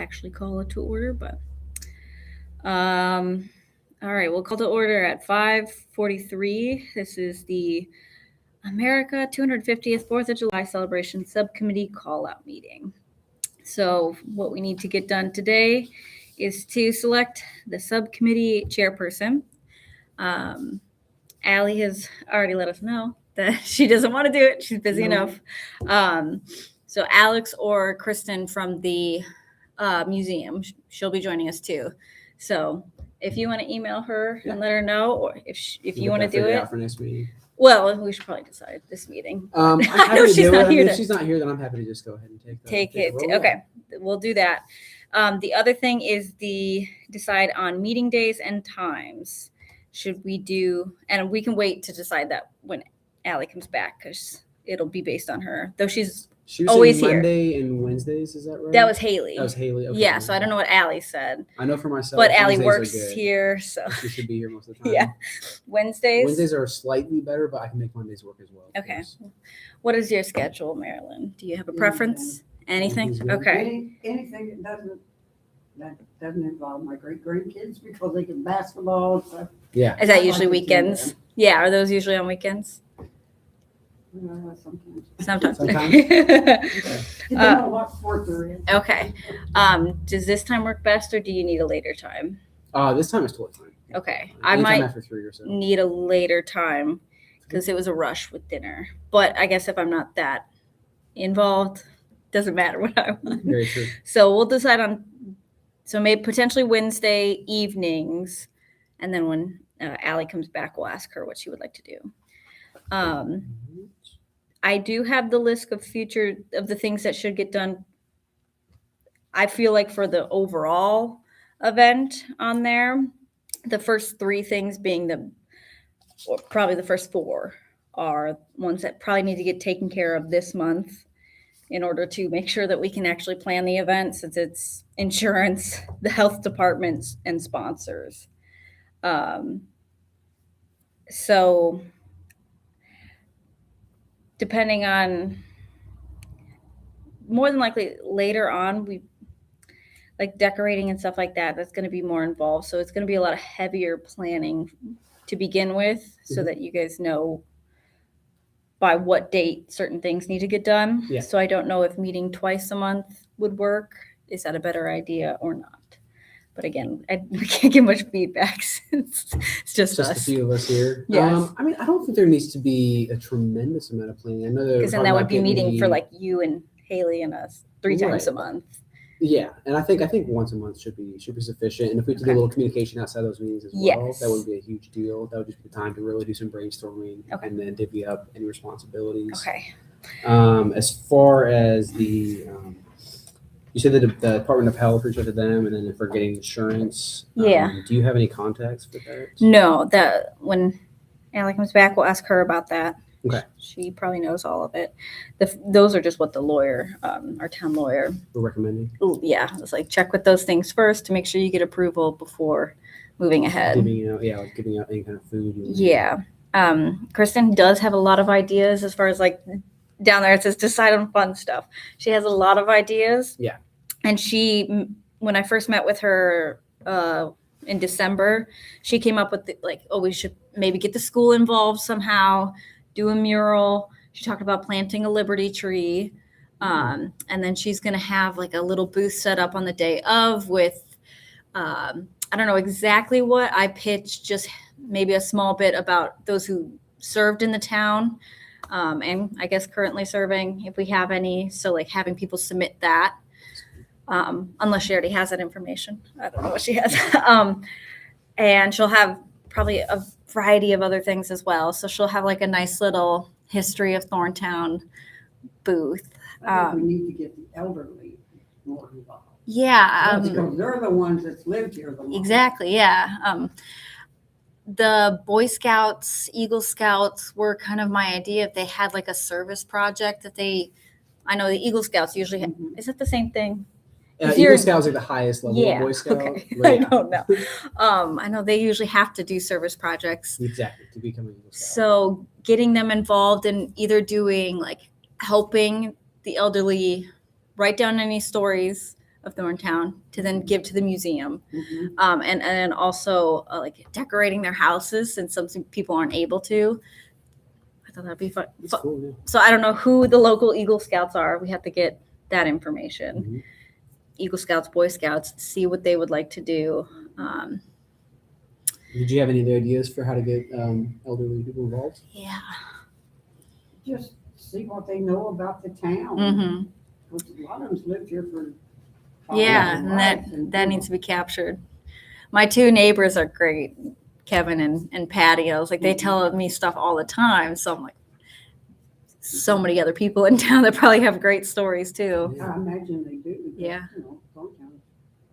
actually call it to order, but all right, we'll call to order at 5:43. This is the America 250th 4th of July celebration subcommittee call-out meeting. So what we need to get done today is to select the subcommittee chairperson. Allie has already let us know that she doesn't want to do it. She's busy enough. So Alex or Kristen from the museum, she'll be joining us too. So if you want to email her and let her know, or if you want to do it for next meeting. Well, we should probably decide this meeting. I'm happy to do it. If she's not here, then I'm happy to just go ahead and take it. Okay, we'll do that. The other thing is decide on meeting days and times. Should we do, and we can wait to decide that when Allie comes back because it'll be based on her. Though she was always here. Monday and Wednesdays, is that right? That was Haley. Okay. Yeah, so I don't know what Allie said. I know for myself. But Allie works here, so she should be here most of the time. Yeah. Wednesdays are slightly better, but I can make Mondays work as well. Okay. What is your schedule, Marilyn? Do you have a preference? Anything? Okay. Anything that doesn't involve my grandkids because they can basketball and stuff. Yeah. Is that usually weekends? Yeah. Are those usually on weekends? Sometimes. Depending on what sport they're in. Okay. Does this time work best, or do you need a later time? This time is totally fine. Okay. Anytime I might after 3 or so. need a later time because it was a rush with dinner. But I guess if I'm not that involved, doesn't matter what I want. Very true. So we'll decide on. So maybe potentially Wednesday evenings, and then when Allie comes back, we'll ask her what she would like to do. I do have the list of the things that should get done. I feel like for the overall event on there, the first 3 things being or probably the first 4 are ones that probably need to get taken care of this month in order to make sure that we can actually plan the event, since it's insurance, the health departments, and sponsors. So depending on, more than likely later on, we like decorating and stuff like that, that's going to be more involved. So it's going to be a lot of heavier planning to begin with, so that you guys know by what date certain things need to get done. Yeah. So I don't know if meeting twice a month would work. Is that a better idea or not? But again, we can't get much feedback since it's just us. A few of us here. Yes. I mean, I don't think there needs to be a tremendous amount of planning. I know because then that would be meeting for like you and Haley and us 3 times a month. Yeah, and I think once a month should be sufficient. And if we have to do a little communication outside those meetings as well, that wouldn't be a huge deal. That would just be time to really do some brainstorming and then divvy up any responsibilities. Okay. As far as the you said that the Department of Health reached out to them, and then if we're getting insurance, do you have any contacts for that? No, when Allie comes back, we'll ask her about that. Okay. She probably knows all of it. Those are just what the lawyer, our town lawyer, we're recommending. Yeah, it's like check with those things first to make sure you get approval before moving ahead. Giving out any kind of food. Yeah. Kristen does have a lot of ideas as far as like down there. It says decide on fun stuff. She has a lot of ideas. Yeah. And when I first met with her in December, she came up with we should maybe get the school involved somehow, do a mural. She talked about planting a Liberty tree. And then she's going to have like a little booth set up on the day of with, I don't know exactly what I pitched, just maybe a small bit about those who served in the town. And I guess currently serving, if we have any. So like having people submit that, unless she already has that information. I don't know what she has. And she'll have probably a variety of other things as well. So she'll have like a nice little history of Thorntown booth. I think we need to get the elderly more involved. Yeah. Because they're the ones that's lived here the most. Exactly. Yeah. The Boy Scouts, Eagle Scouts were kind of my idea. If they had like a service project I know the Eagle Scouts usually is it the same thing? Eagle Scouts are the highest level of Boy Scout. Okay. I don't know. I know they usually have to do service projects. Exactly, to become an Eagle Scout. So getting them involved in either doing like helping the elderly write down any stories of Thorntown to then give to the museum. Mhm. And then also like decorating their houses since some people aren't able to. I thought that'd be fun. It's cool, yeah. So I don't know who the local Eagle Scouts are. We have to get that information. Mhm. Eagle Scouts, Boy Scouts, see what they would like to do. Did you have any other ideas for how to get elderly people involved? Yeah. Just see what they know about the town. Mm-hmm. Because a lot of them's lived here for. Yeah, and that needs to be captured. My two neighbors are great, Kevin and Patty. I was like, they tell me stuff all the time. So I'm like, so many other people in town that probably have great stories too. I imagine they do. Because, Yeah. You know, Thorntown's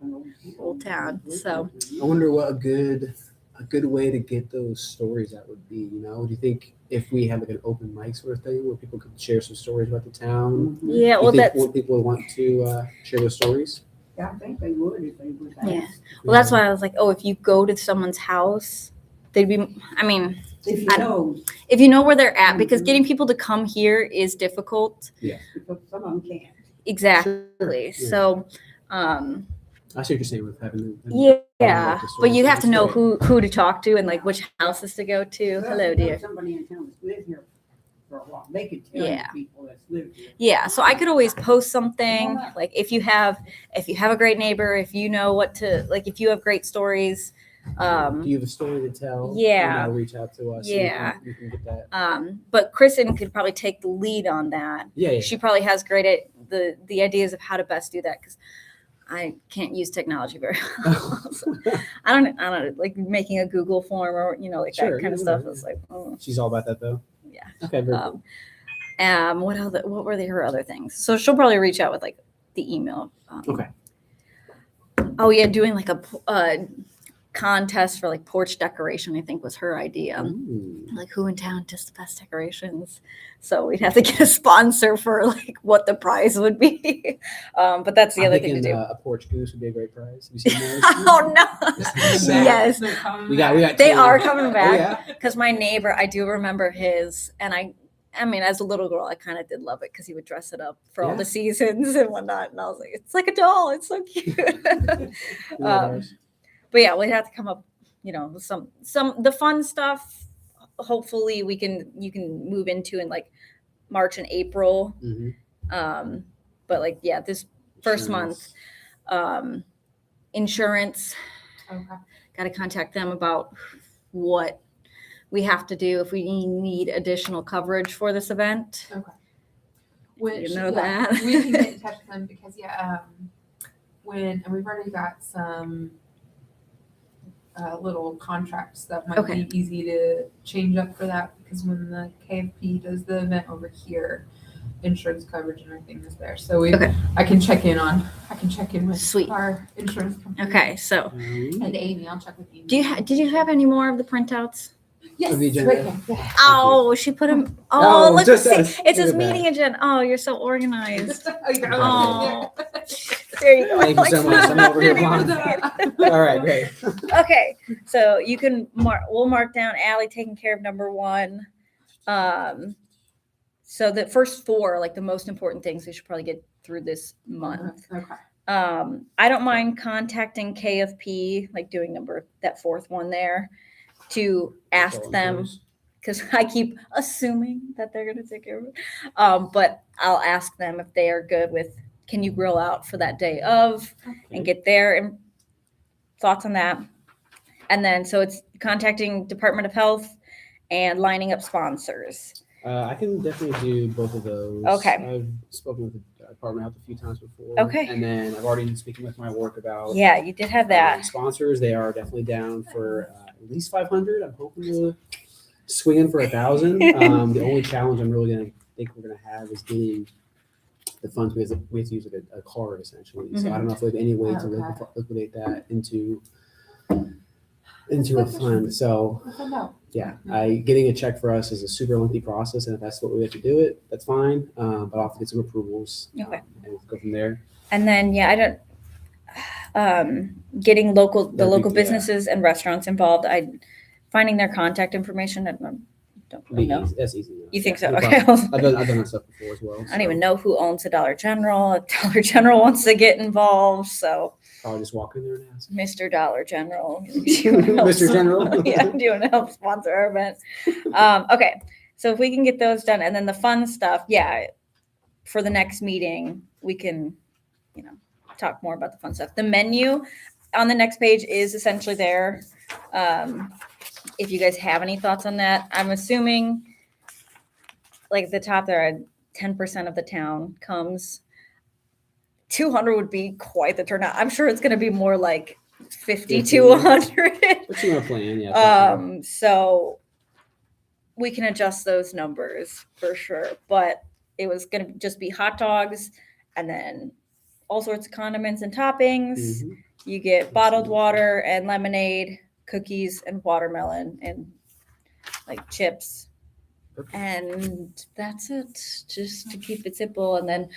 an Old town, so. I wonder what a good way to get those stories out would be. You know, do you think if we had like an open mic sort of thing where people could share some stories about the town? Yeah, Do well, you think that's more people would want to share those stories? Yeah, I think they would if they was asked. Yeah. Well, that's why I was like, oh, if you go to someone's house, they'd be. I mean, If you I- know, if you know where they're at, because Mhm. getting people to come here is difficult. because some of them can't. Exactly. Sure, yeah. So, I see what you're saying with having. yeah, the but you stories. have to know That's who to talk to and like which houses to go to. Well, Hello, if there's dear. Somebody in town that's lived here for a while, they could tell Yeah. you people that's lived here. Yeah, so I could always post something Yeah. like if you have a great neighbor, if you know what to like, if you have great stories. Do you have a story to tell? Yeah. Reach out to us. Yeah. We can get that. But Kristen could probably take the lead on that. Yeah. She probably has great the ideas of how to best do that because I can't use technology very well. So I don't like making a Google form or like Sure, that kind of yeah, stuff. yeah. It's like She's all about that though. Yeah. Okay. Very cool. What were her other things? So she'll probably reach out with like the email. Okay. Oh yeah, doing like a contest for like porch decoration. I think was her idea. Ooh. Like who in town does the best decorations? So we'd have to get a sponsor for like what the prize would be. But that's the I'm other thing to thinking, do. a porch goose would be a great prize. Have you seen those? Oh no! Yes, We got. they two. are coming Oh, back. yeah. Because my neighbor, I do remember his, and I mean, as a little girl, I kind of did love it because he would dress it up for all Yeah. the seasons and whatnot. And I was like, it's like a doll. It's so cute. We love ours. But yeah, we'd have to come up, with some the fun stuff. Hopefully, you can move into in like March and April. Mhm. But like this first month, insurance. Okay. Got to contact them about what we have to do if we need additional coverage for this event. Which You know that. we can get in touch with them because and we've already got some little contracts that might Okay. be easy to change up for that because when the KFP does the event over here, insurance coverage and everything is there. So Okay. I can check in with Sweet. our insurance company. Okay, so And Amy, I'll check with Amy. did you have any more of the printouts? Yes, Of the right agenda? here. Yeah. Oh, she put him. Oh, Oh, look, just it us. says Look at meeting agenda. Oh, you're so organized. Oh, Oh, there you go. Thank you so much. I'm over here blind. yeah. All right, great. Okay, so you can we'll mark down Allie taking care of number 1. So the first 4, like the most important things, we should probably get through this month. Okay. I don't mind contacting KFP, like doing that 4th one there, to ask them because I keep assuming that they're going to take care of it. But I'll ask them if they are good with, can you grill out for that day of, and get their thoughts on that. And then, so it's contacting Department of Health and lining up sponsors. I can definitely do both of those. Okay. I've spoken with the Department of Health a few times before. Okay. And then I've already been speaking with my work about Yeah, you did have that. sponsors. They are definitely down for at least 500. I'm hoping to swing in for 1,000. The only challenge I'm really we're gonna have is getting the funds. We have to use like a card essentially. So I don't know if we have any way to Okay. liquidate that into a fund. So We'll find out. yeah, getting a check for us is a super lengthy process, and if that's what we have to do it, that's fine. But I'll have to get some approvals. Okay. And we'll go from there. And then, I don't, getting the That'd be- local yeah. businesses and restaurants involved. Finding their contact information. I Don't It'll be know. easy. That's easy enough. You think so? no Okay. problem. I've done that stuff before as well. I don't even know who owns a Dollar General. A Dollar General wants to get involved, so Probably just walk in there and ask. Mr. Dollar General. Do you wanna help Mr. General? yeah, do you want to help sponsor our event? Okay, so if we can get those done, and then the fun stuff, yeah, for the next meeting, we can, talk more about the fun stuff. The menu on the next page is essentially there. If you guys have any thoughts on that, I'm assuming like at the top there, 10% of the town comes. 200 would be quite the turnout. I'm sure it's going to be more like 50 to 100. But you want to plan, yeah. So we can adjust those numbers for sure. But it was going to just be hot dogs and then all sorts of condiments and toppings. Mhm. You get bottled water and lemonade, cookies and watermelon and like chips. Perfect. And that's it, just to keep it simple. And then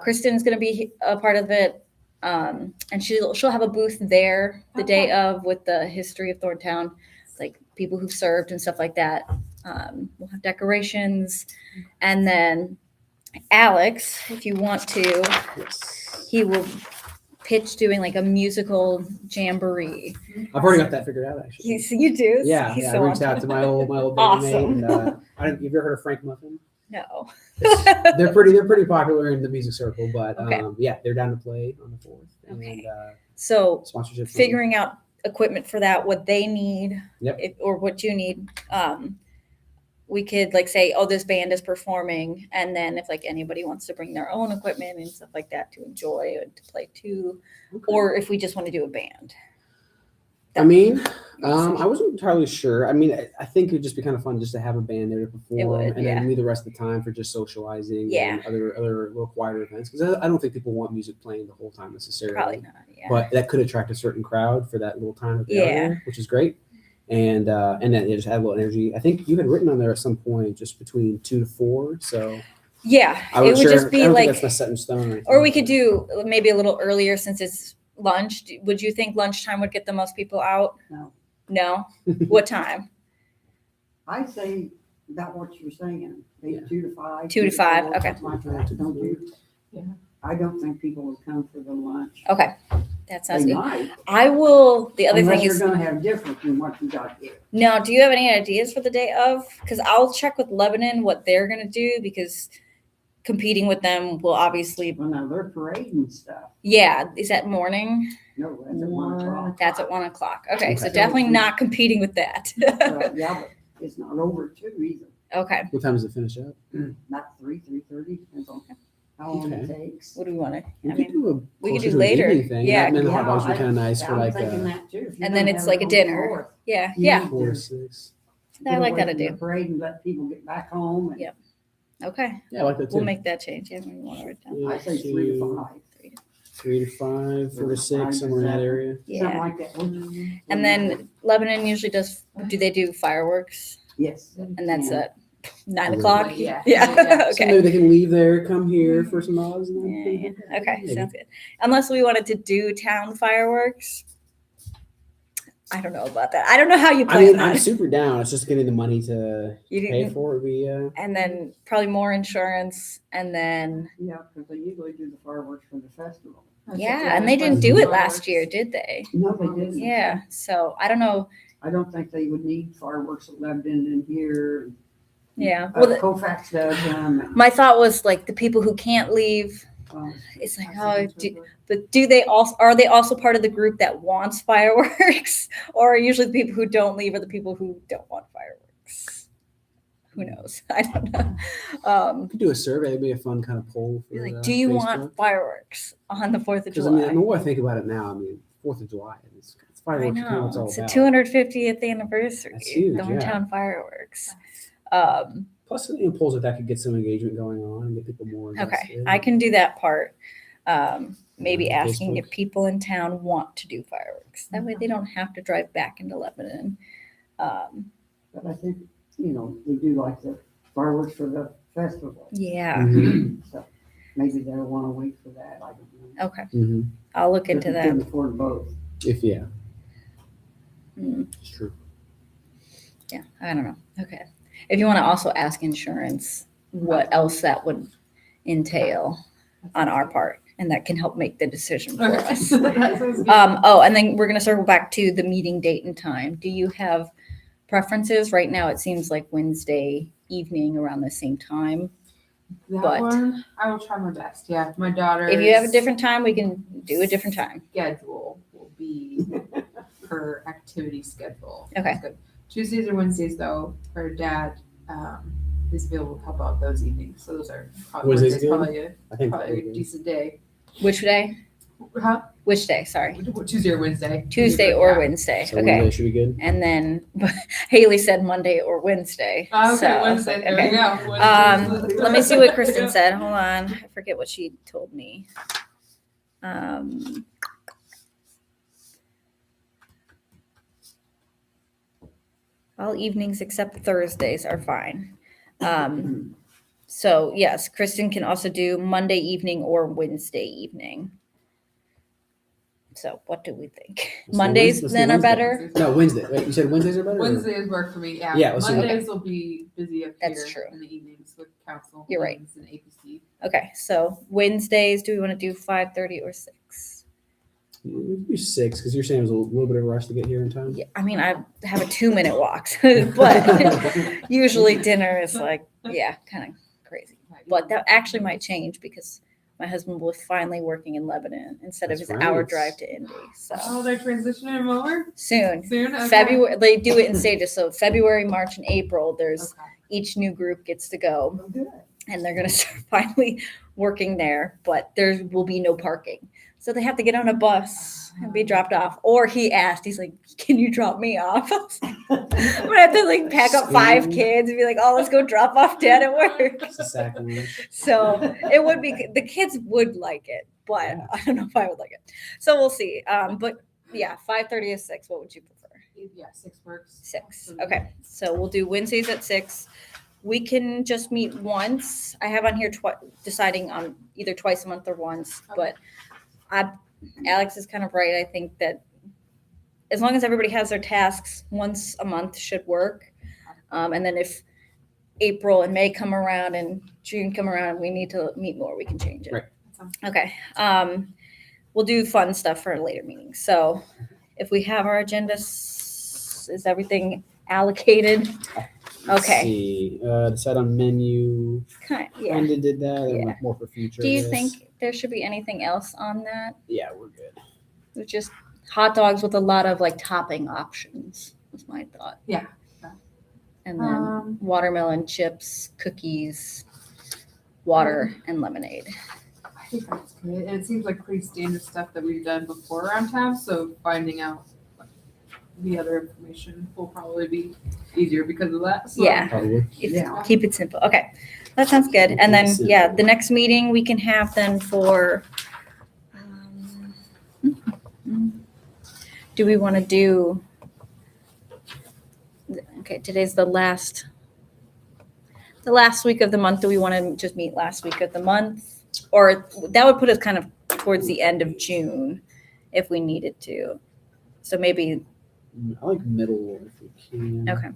Kristen's going to be a part of it. And she'll have a booth there the day of with the history of Thorntown, like people who've served and stuff like that. We'll have decorations. And then Alex, if you want to, Yes. he will pitch doing like a musical jamboree. I've already got that figured out, actually. You do? Yeah, He's I so reached on out to my old Awesome. bandmate. And, have you ever heard of Frank Muffin? No. They're pretty popular in the music circle, but Okay. yeah, they're down to play on the 4th. Okay. And So sponsorship. figuring out equipment for that, what they need, Yep. or what you need. We could like say, oh, this band is performing, and then if like anybody wants to bring their own equipment and stuff like that to enjoy and to play too, Okay. or if we just want to do a band. I mean, I wasn't entirely sure. I mean, I think it would just be kind of fun just to have a band there to perform, would, and yeah. then leave the rest of the time for just socializing Yeah. and other little quieter events. Because I don't think people want music playing the whole time necessarily. Probably not. Yeah. But that could attract a certain crowd for that little time that they are Yeah. there, which is great. And then it just had a little energy. I think you had written on there at some point just between 2 to 4. So Yeah, I it was would sure, just be I don't like, think that's not set in stone. Or anything. or we could do maybe a little earlier since it's lunch. Would you think lunchtime would get the most people out? No. No. What time? I say about what you're saying, maybe Yeah. 2 to 5. 2 to 5, 4, okay. something like that. Don't you? Yeah. I don't think people would come for the lunch. Okay, that sounds They good. might, I will. The other unless thing you're is, gonna have different than what you got here. now, do you have any ideas for the day of? Because I'll check with Lebanon what they're gonna do because competing with them will obviously. Well, now they're parading stuff. Yeah, is that morning? No, that's at 1 o'clock. That's at 1:00. Okay, so Okay. definitely not competing with that. Yeah, but it's not over 2 either. Okay, What time does it finish up? About 3:30, depends on how long it takes. what do we want to? We I could mean, do a we could closer do to an later. evening thing. Yeah. And then the hot Yeah, dogs would be kind of nice I for was like thinking a that too. If you're and then gonna it's have like it a on the dinner. 4th, Yeah, you yeah, need 4 to to 6. I get like away that from the idea. Parade and let people get back home. And Yeah. Okay, Yeah, I like that too. we'll make that change. Yeah, we want to write down. I say 3 to 5. 3 to 5, 4 to 6, somewhere in that area. Something Yeah, like that. and then Lebanon usually does. Do they do fireworks? Yes. And that's Yeah. at 9 Yeah. o'clock. Yeah. Yeah. Yeah. So Okay. maybe they can leave there, come here for some odds, and Yeah, then yeah. Okay, Maybe. sounds good. Unless we wanted to do town fireworks. I don't know about that. I don't know how you I plan mean, I'm that. super down. It's just getting the money to You pay didn't, for it. Would be and then probably more insurance, and then Yeah, because they usually do the fireworks for the festival. yeah, and they didn't do it last year, did they? No, they didn't. Yeah. So I don't know. I don't think they would need fireworks at Lebanon in here. Yeah. Well, Colfax does them. my thought was like the people who can't leave. It's like, oh, but do they also are they also part of the group that wants fireworks, or are usually the people who don't leave are the people who don't want fireworks? Who knows? I don't know. we could do a survey. It'd be a fun kind of poll. For, Like, do you want fireworks on the 4th of Because I July? mean, the more I think about it now, I mean, 4th of July. It's I fireworks. You know what know it's all it's the about. 250th anniversary. That's huge, of yeah. Thorntown fireworks. Plus, polls like that could get some engagement going on and get people more. Okay, invested. I can do that part. Maybe Yeah, asking Facebook. if people in town want to do fireworks. That way they don't have to drive back into Lebanon. But I think, we do like the fireworks for the festival. Yeah. Mhm. So maybe they'll want to wait for that. I don't know. Okay. Mhm. I'll look into But you that. can afford both. Yeah, Mm, it's true. yeah. I don't know. Okay. if you want to also ask insurance what else that would entail on our part, and that can help make the decision for Okay. us. That sounds good. And then we're going to circle back to the meeting date and time. Do you have preferences? Right now, it seems like Wednesday evening around the same time. That but- one, I will try my best. Yeah, my daughter. If you have a different time, we can do a different time. schedule will be her activity schedule. Okay. That's good. Tuesdays or Wednesdays though, her dad is available to help out those evenings. So those are probably Wednesdays Wednesdays, good? probably I think probably a decent day. Which day? Huh? Which day? Sorry. Tuesday or Wednesday. Tuesday or Yeah. Wednesday. so Okay. Wednesday should be good. And then Haley said Monday or Wednesday. Okay, So, Wednesday. There okay. we go. Wednesdays. Let me see what Kristen said. Hold on. I forget what she told me. All evenings except Thursdays are fine. So yes, Kristen can also do Monday evening or Wednesday evening. So what do we think? Let's do Mondays Wednesday. then are Wednesday. better? No, Wednesday. Wait, you said Wednesdays are better? or- Wednesdays work for me. Yeah. Yeah, let's do Mondays will be busy up That's here true. in the evenings with council. You're right. meetings And APC. Okay, so Wednesdays, do we want to do 5:30 or 6? We can do 6 because you're saying it was a little bit of a rush to get here in time. Yeah, I mean, I have a 2-minute walk, but usually dinner is like, yeah, kind of crazy. But that actually might change because my husband will finally working in Lebanon instead of That's his hour right. drive to Indy. So Oh, they're transitioning him over soon. soon. Okay. February, they do it in stages. So February, March, and April, there's Okay. each new group gets to go, Oh, good. and they're going to start finally working there, but there will be no parking. So they have to get on a bus and be dropped off. Or he asked, he's like, can you drop me off? I'm going to have to like pack up 5 kids and be like, oh, let's go drop off dad at work. It's a sacrilege. So it would be, the kids would like it, but Yeah. I don't know if I would like it. So we'll see. But yeah, 5:30 to 6. What would you prefer? Yeah, 6 works. 6. Okay. So we'll do Wednesdays at 6. We can just meet once. I have on here deciding on either twice a month or once, but Alex is kind of right. I think that as long as everybody has their tasks, once a month should work. And then if April and May come around and June come around, we need to meet more, we can change it. Right. Okay. We'll do fun stuff for a later meeting. So if we have our agenda, is everything allocated? Let's Okay. see. Decide on menu. Yeah. Brandon did that. That Yeah. went more for future. Do I you guess. think there should be anything else on that? Yeah, we're good. It's just hot dogs with a lot of like topping options, was my thought. Yeah. And then watermelon chips, cookies, water, and lemonade. I think that's good. And it seems like pretty standard stuff that we've done before around town. So finding out the other information will probably be easier because of that. So. Yeah. Probably. Yeah. Keep it simple. Okay. That sounds good. And then, yeah, the next meeting we can have then for, do we want to do, okay, today's the last week of the month. Do we want to just meet last week of the month? Or that would put us kind of towards the end of June if we needed to. So maybe, I like middle if we can. okay.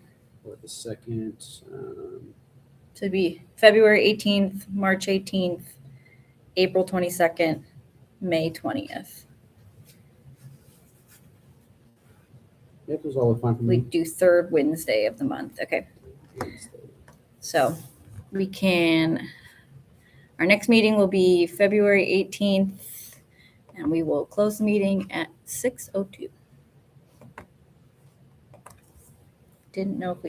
Or the second. So it'd be February 18th, March 18th, April 22nd, May 20th. Yep, those all look fine for We me. do third Wednesday of the month. Okay. So we can, our next meeting will be February 18th, and we will close the meeting at 6:02. Didn't know if we